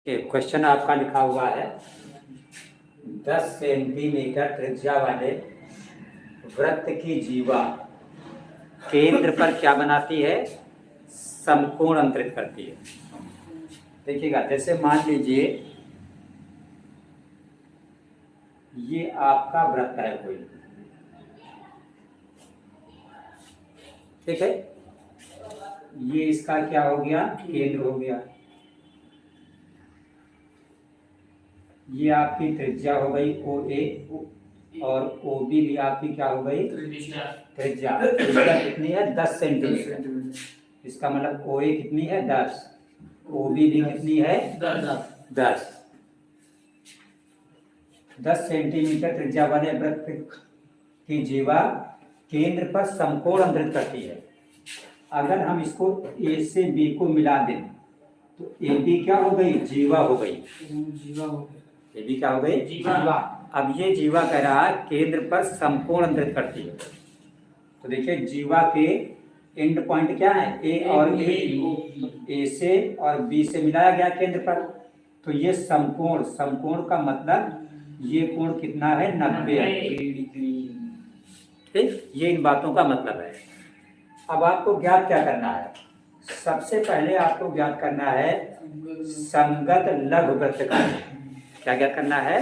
एक क्वेश्चन आपका लिखा हुआ है 10 सेंटीमीटर त्रिज्या वाले वृत्त की जीवा केंद्र पर क्या बनाती है? समकोण अंतरित करती है। देखिएगा, जैसे मान लीजिए ये आपका वृत्त है कोई, ठीक है। ये इसका क्या हो गया? केंद्र हो गया। ये आपकी त्रिज्या हो गई OA और OB भी आपकी क्या हो गई? त्रिज्या। त्रिज्या कितनी है? 10 सेंटीमीटर। इसका मतलब OA कितनी है? 10। OB भी कितनी है? 10। 10 सेंटीमीटर त्रिज्या वाले वृत्त की जीवा केंद्र पर समकोण अंतरित करती है। अगर हम इसको A से B को मिला दें तो AB क्या हो गई? जीवा हो गई। AB क्या हो गई? जीवा। अब ये जीवा कह रहा है केंद्र पर समकोण अंतरित करती है। तो देखिए जीवा के एंड पॉइंट क्या है? A और A से और B से मिलाया गया केंद्र पर, तो ये समकोण, समकोण का मतलब ये कोण कितना है? 90 डिग्री। ठीक, ये इन बातों का मतलब है। अब आपको ज्ञात क्या करना है? सबसे पहले आपको ज्ञात करना है संगत लघु वृत्तखंड। क्या ज्ञात करना है?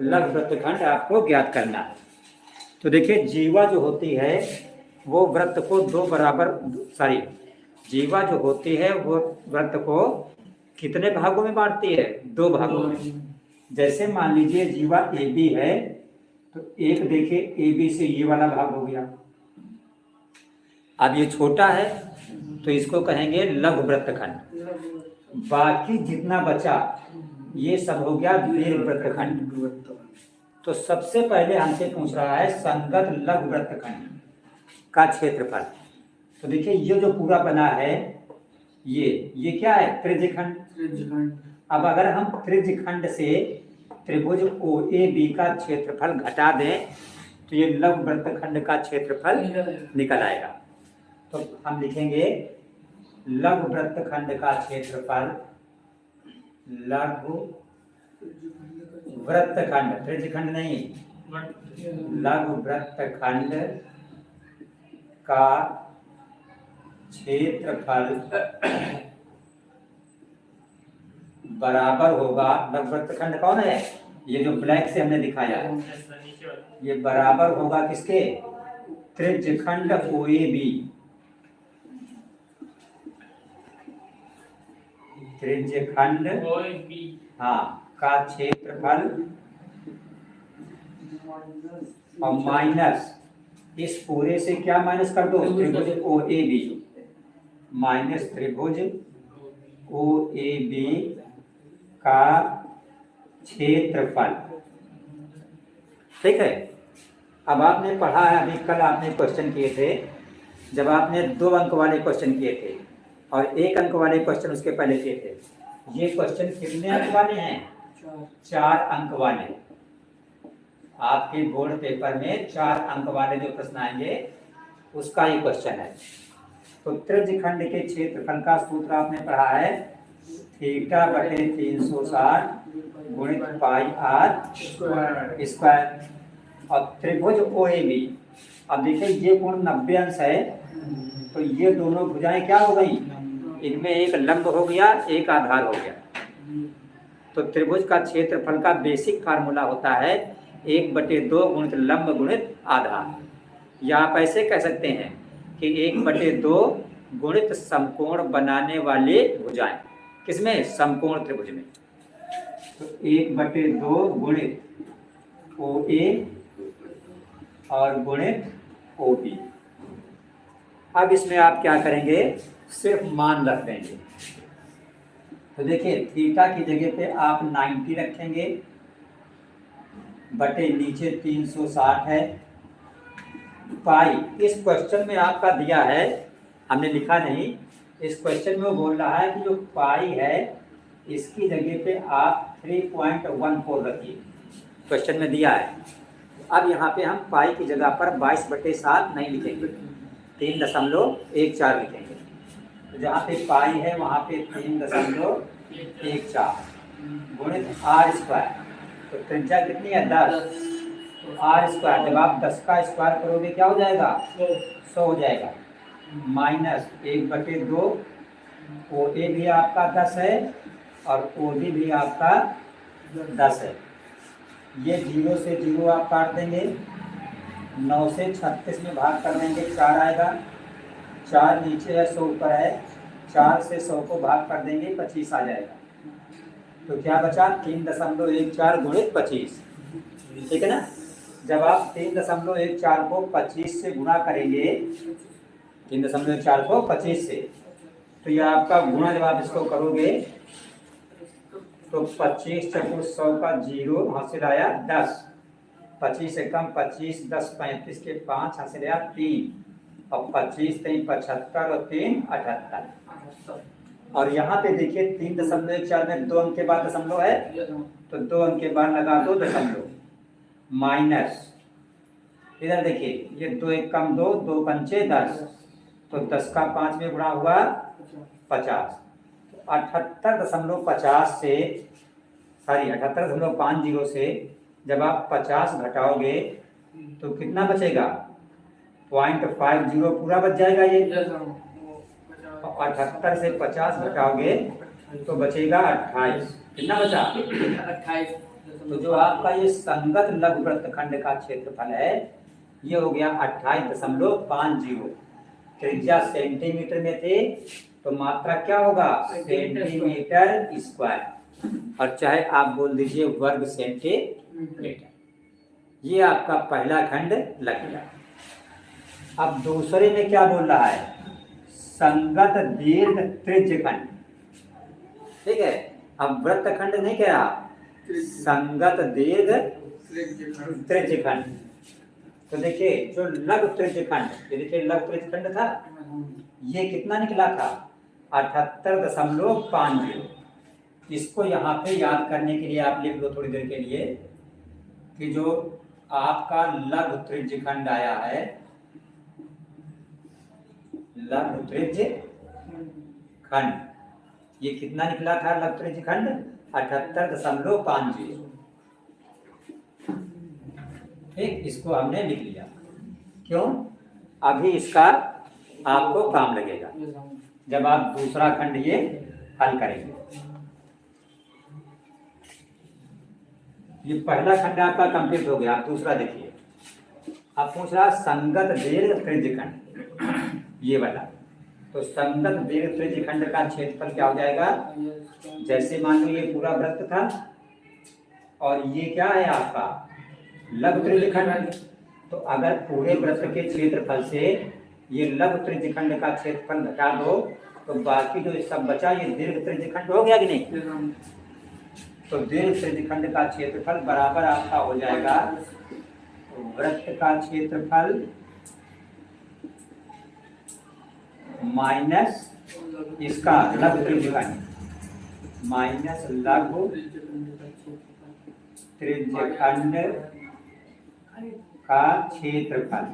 लघु वृत्तखंड आपको ज्ञात करना है। तो देखिए जीवा जो होती है वो वृत्त को जीवा जो होती है वो वृत्त को कितने भागों में बांटती है? 2 भागों में। जैसे मान लीजिए जीवा AB है तो एक देखिए AB से ये वाला भाग हो गया। अब ये छोटा है तो इसको कहेंगे लघु वृत्तखंड। बाकी जितना बचा ये सब हो गया दीर्घ वृत्तखंड। तो सबसे पहले हमसे पूछ रहा है संगत लघु वृत्तखंड का क्षेत्रफल। तो देखिए ये जो पूरा बना है ये क्या है? त्रिज्यखंड। अब अगर हम त्रिज्यखंड से त्रिभुज OAB का क्षेत्रफल घटा दें तो ये लघु वृत्तखंड का क्षेत्रफल निकल आएगा। तो हम लिखेंगे लघु वृत्तखंड का क्षेत्रफल, लघु वृत्तखंड, त्रिज्यखंड नहीं, लघु वृत्तखंड का क्षेत्रफल बराबर होगा। लघु वृत्तखंड कौन है? ये जो ब्लैक से हमने दिखाया है, ये बराबर होगा किसके? त्रिज्यखंड OAB। त्रिज्यखंड का क्षेत्रफल और माइनस इस पूरे से क्या माइनस कर दो? त्रिभुज OAB माइनस त्रिभुज OAB का क्षेत्रफल। ठीक है। अब आपने पढ़ा है, अभी कल आपने क्वेश्चन किए थे, जब आपने 2 अंक वाले क्वेश्चन किए थे और 1 अंक वाले क्वेश्चन उसके पहले किए थे। ये क्वेश्चन कितने अंक वाले हैं? 4 अंक वाले। आपके बोर्ड पेपर में 4 अंक वाले जो प्रश्न आएंगे उसका ये क्वेश्चन है। तो त्रिज्यखंड के क्षेत्रफल का सूत्र आपने पढ़ा है θ/360 गुणित πr² और त्रिभुज OAB। अब देखिए ये कोण 90 अंश है तो ये दोनों भुजाएं क्या हो गई? इनमें एक लंब हो गया, एक आधार हो गया। तो त्रिभुज का क्षेत्रफल का बेसिक फार्मूला होता है 1/2 गुणित लंब गुणित आधार, या आप ऐसे कह सकते हैं कि 1/2 गुणित समकोण बनाने वाले भुजाएं। किसमें? समकोण त्रिभुज में। तो 1/2 गुणित OA और गुणित OB। अब इसमें आप क्या करेंगे? सिर्फ मान रख देंगे। तो देखिए थीटा की जगह पे आप 90 रखेंगे, बटे नीचे 360 है, पाई। इस क्वेश्चन में आपका दिया है, हमने लिखा नहीं, इस क्वेश्चन में वो बोल रहा है कि जो पाई है इसकी जगह पे आप 3.14 रखिए, क्वेश्चन में दिया है। अब यहाँ पे हम पाई की जगह पर 22/7 नहीं लिखेंगे, 3.14 लिखेंगे। तो जहाँ पे पाई है वहाँ पे 3.14 1 4 गुणित आर स्क्वायर। तो त्रिज्या कितनी है 10 आर स्क्वायर। जब आप 10 का स्क्वायर करोगे क्या हो जाएगा 100 हो जाएगा। माइनस 1/2 ओ ए भी आपका 10 है और ओ बी भी आपका 10 है। ये 0 से 0 आप काट देंगे। 9 से 36 में भाग कर देंगे 4 आएगा। 4 नीचे है 100 ऊपर है। 4 से 100 को भाग कर देंगे 25 आ जाएगा। तो क्या बचा 3.14 गुणित 25। ठीक है ना। जब आप 3.14 को 25 से गुणा करेंगे 3.14 को 25 से तो यह आपका गुणा जब आप इसको करोगे तो 25 चकुर 100 का 0 हासिल आया 10। 25 से कम 25 10 35 के 5 हासिल आया 3 और 25 3 75 और 3 78। और यहाँ पे देखिए 3.14 में 2 अंक के बाद दशमलव है तो 2 अंक के बाद लगा दो दशमलव माइनस। इधर देखिए ये 2 1 कम 2 2 पंचे 10 तो 10 का 5 में गुणा हुआ 50। 78.50 से 78.50 से जब आप 50 घटाओगे तो कितना बचेगा 0.50 पूरा बच जाएगा। ये 78 से 50 घटाओगे तो बचेगा 28। कितना बचा 28। तो जो आपका ये संगत लघु वृत्तखंड का क्षेत्रफल है ये हो गया 28.50। त्रिज्या सेंटीमीटर में थे तो मात्रा क्या होगा सेंटीमीटर स्क्वायर और चाहे आप बोल दीजिए वर्ग सेंटीमीटर। ये आपका पहला खंड लग गया। अब दूसरे में क्या बोल रहा है संगत दीर्घ त्रिज्य खंड। ठीक है। अब वृत्तखंड नहीं कह रहा संगत दीर्घ त्रिज्य खंड। तो देखिए जो लघु त्रिज्य खंड ये देखिए लघु त्रिज्य खंड था ये कितना निकला था 78.50। इसको यहाँ पे याद करने के लिए आप लिख लो थोड़ी देर के लिए कि जो आपका लघु त्रिज्य खंड आया है लघु त्रिज्य खंड ये कितना निकला था लघु त्रिज्य खंड 78.50। ठीक इसको हमने लिख लिया। क्यों अभी इसका आपको काम लगेगा जब आप दूसरा खंड ये हल करेंगे। ये पहला खंड आपका कंप्लीट हो गया। आप दूसरा देखिए। आप पूछ रहा संगत दीर्घ त्रिज्य खंड ये वाला। तो संगत दीर्घ त्रिज्य खंड का क्षेत्रफल क्या हो जाएगा जैसे मान लो ये पूरा वृत्त था और ये क्या है आपका लघु त्रिज्य खंड। तो अगर पूरे वृत्त के क्षेत्रफल से ये लघु त्रिज्य खंड का क्षेत्रफल घटा दो तो बाकी जो सब बचा ये दीर्घ त्रिज्य खंड हो गया कि नहीं। तो दीर्घ त्रिज्य खंड का क्षेत्रफल बराबर आपका हो जाएगा वृत्त का क्षेत्रफल माइनस इसका लघु त्रिज्य खंड माइनस लघु त्रिज्य खंड का क्षेत्रफल।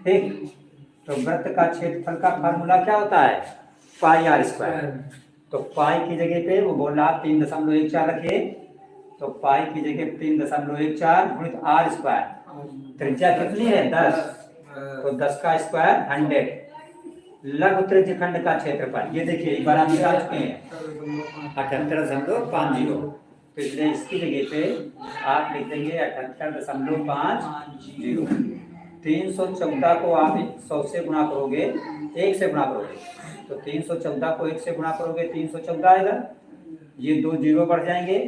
ठीक। तो वृत्त का क्षेत्रफल का फार्मूला क्या होता है पाई आर स्क्वायर। तो पाई की जगह पे वो बोला 3.14 रखे तो पाई की जगह 3.14 गुणित आर स्क्वायर। त्रिज्या कितनी है 10 तो 10 का स्क्वायर 100। लघु त्रिज्य खंड का क्षेत्रफल ये देखिए एक बार आप निकाल चुके हैं 78.50। तो इसलिए इसकी जगह पे आप लिख देंगे 78.50। 314 को आप 100 से गुणा करोगे 1 से गुणा करोगे तो 314 को 1 से गुणा करोगे 314 आएगा। ये 2 0 बढ़ जाएंगे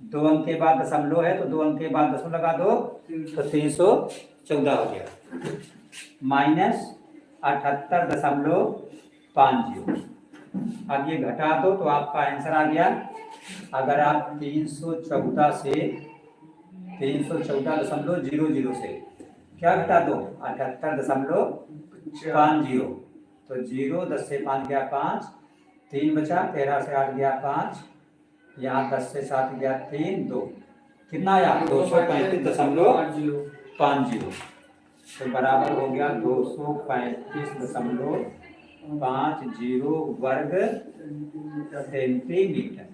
2 अंक के बाद दशमलव है तो 2 अंक के बाद दशमलव लगा दो तो 314 हो गया माइनस 78.50। अब ये घटा दो तो आपका आंसर आ गया। अगर आप 314 से 314.00 से क्या घटा दो 78.50 तो 0 10 से 5 गया 5 3 बचा 13 से 8 गया 5 यहाँ 10 से 7 गया 3 2 कितना आया 235.50 तो बराबर हो गया 235.50 वर्ग सेंटीमीटर।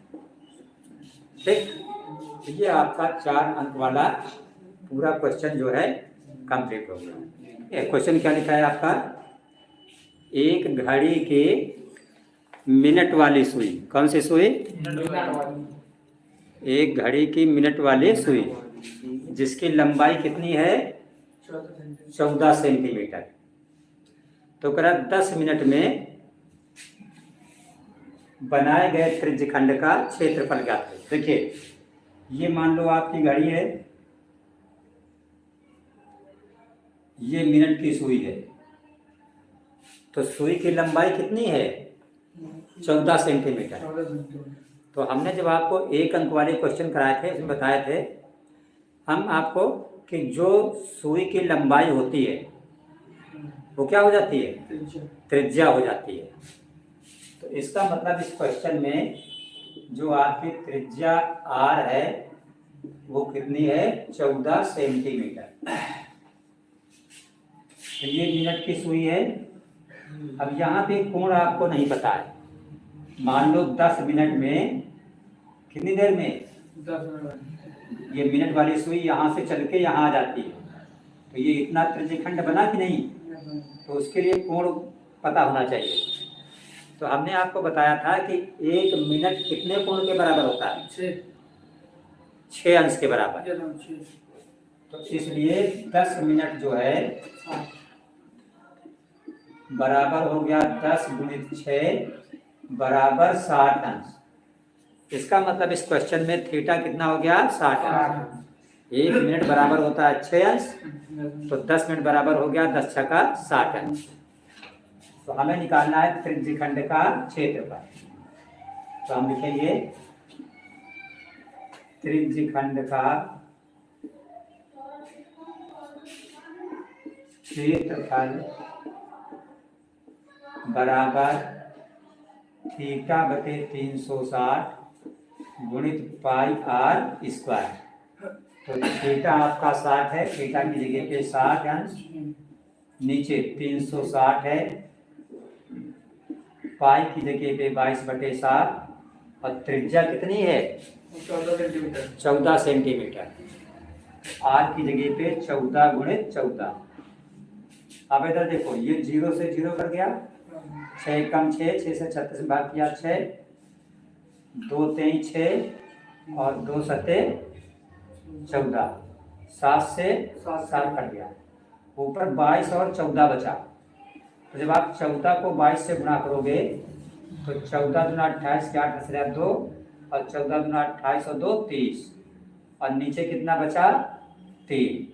ठीक, तो ये आपका 4 अंक वाला पूरा क्वेश्चन जो है कंप्लीट हो गया। क्वेश्चन क्या लिखा है आपका, एक घड़ी के मिनट वाली सुई, कौन सी सुई, एक घड़ी की मिनट वाली सुई जिसकी लंबाई कितनी है 14 सेंटीमीटर, तो करा 10 मिनट में बनाए गए त्रिज्यखंड का क्षेत्रफल ज्ञात है। देखिए ये मान लो आपकी घड़ी है, ये मिनट की सुई है, तो सुई की लंबाई कितनी है 14 सेंटीमीटर। तो हमने जब आपको 1 अंक वाले क्वेश्चन कराए थे उसमें बताए थे हम आपको कि जो सुई की लंबाई होती है वो क्या हो जाती है, त्रिज्या हो जाती है। तो इसका मतलब इस क्वेश्चन में जो आपकी त्रिज्या r है वो कितनी है 14 सेंटीमीटर। तो ये मिनट की सुई है। अब यहाँ पे कोण आपको नहीं पता है, मान लो 10 मिनट में कितनी देर में, ये मिनट वाली सुई यहाँ से चल के यहाँ आ जाती है, तो ये इतना त्रिज्यखंड बना कि नहीं, तो उसके लिए कोण पता होना चाहिए। तो हमने आपको बताया था कि 1 मिनट कितने कोण के बराबर होता है, 6 अंश के बराबर। तो इसलिए 10 मिनट जो है बराबर हो गया 10 गुणित 6 बराबर 60 अंश। इसका मतलब इस क्वेश्चन में थीटा कितना हो गया 60 अंश। 1 मिनट बराबर होता है 6 अंश, तो 10 मिनट बराबर हो गया 10 छक्का 60 अंश। तो हमें निकालना है त्रिज्यखंड का क्षेत्रफल। तो हम लिखेंगे त्रिज्यखंड का क्षेत्रफल बराबर थीटा बटे 360 गुणित पाई r स्क्वायर। तो थीटा आपका 60 है, थीटा की जगह पे 60 अंश, नीचे 360 है, पाई की जगह पे 22 बटे 7, और त्रिज्या कितनी है 14 सेंटीमीटर। r की जगह पे 14 गुणित 14। अब इधर देखो ये 0 से 0 कर गया, 6 कम 6, 6 से 36 में भाग किया 6, 2 3 6 और 2 सते 14, 7 से 7 कट गया, ऊपर 22 और 14 बचा। तो जब आप 14 को 22 से गुणा करोगे तो 14 दूना 28 के 8 से 2, और 14 दूना 28 और 2 30, और नीचे कितना बचा 3।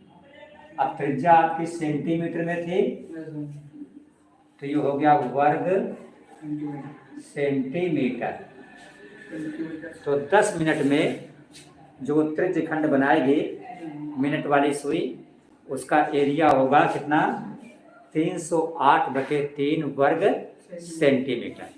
अब त्रिज्या आपकी सेंटीमीटर में थी, तो ये हो गया वर्ग सेंटीमीटर। तो 10 मिनट में जो त्रिज्यखंड बनाएगी मिनट वाली सुई, उसका एरिया होगा कितना 308 बटे 3 वर्ग सेंटीमीटर।